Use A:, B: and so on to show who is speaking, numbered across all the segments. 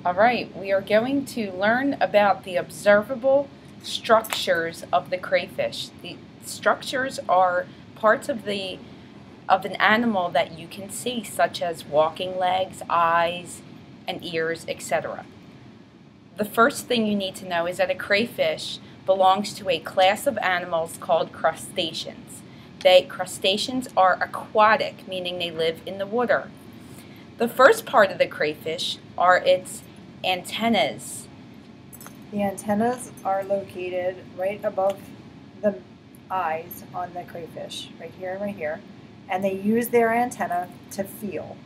A: All right, we are going to learn about the observable structures of the crayfish. The structures are parts of an animal that you can see, such as walking legs, eyes, and ears, etc. The first thing you need to know is that a crayfish belongs to a class of animals called crustaceans. Crustaceans are aquatic, meaning they live in the water. The first part of the crayfish are its antennas.
B: The antennas are located right above the eyes on the crayfish, right here and right here, and they use their antenna to feel.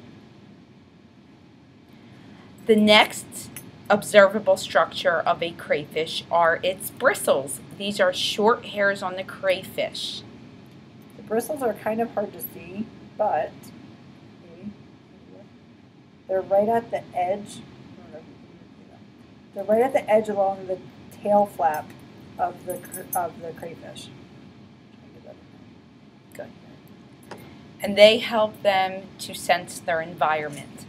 A: The next observable structure of a crayfish are its bristles. These are short hairs on the crayfish.
B: The bristles are kind of hard to see, but they're right at the edge. They're right at the edge along the tail flap of the crayfish.
A: Good. And they help them to sense their environment.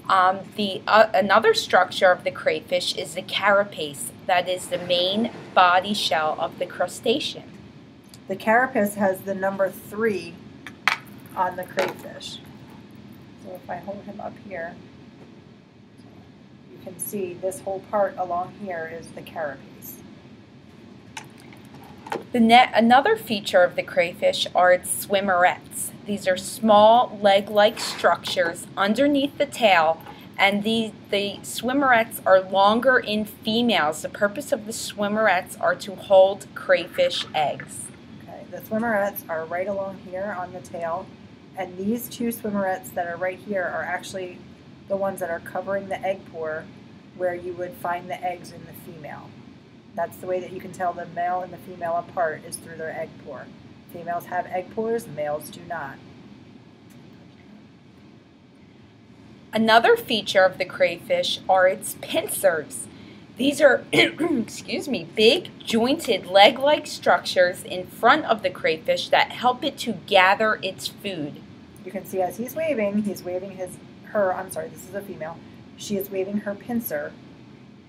A: Another structure of the crayfish is the carapace. That is the main body shell of the crustacean.
B: The carapace has the number 3 on the crayfish. So if I hold him up here, you can see this whole part along here is the carapace.
A: Another feature of the crayfish are its swimmerets. These are small leg-like structures underneath the tail, and the swimmerets are longer in females. The purpose of the swimmerets are to hold crayfish eggs.
B: Okay, the swimmerets are right along here on the tail, and these two swimmerets that are right here are actually the ones that are covering the egg pore where you would find the eggs in the female. That's the way that you can tell the male and the female apart, is through their egg pore. Females have egg pores, males do not.
A: Another feature of the crayfish are its pincers. These are excuse me, big jointed leg-like structures in front of the crayfish that help it to gather its food.
B: You can see as he's waving this is a female. She is waving her pincer,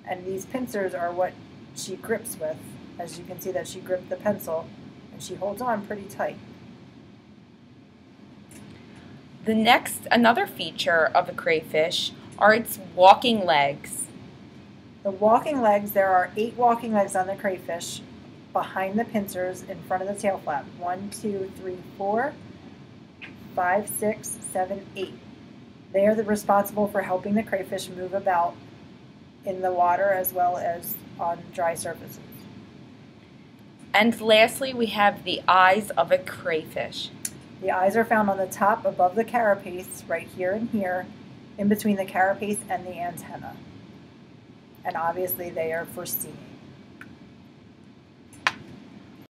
B: and these pincers are what she grips with. As you can see that she gripped the pencil, and she holds on pretty tight.
A: Another feature of a crayfish are its walking legs.
B: The walking legs, there are 8 walking legs on the crayfish behind the pincers in front of the tail flap. 1, 2, 3, 4, 5, 6, 7, 8. They are responsible for helping the crayfish move about in the water as well as on dry surfaces.
A: And lastly, we have the eyes of a crayfish.
B: The eyes are found on the top above the carapace, right here and here, in between the carapace and the antenna. And obviously they are for seeing.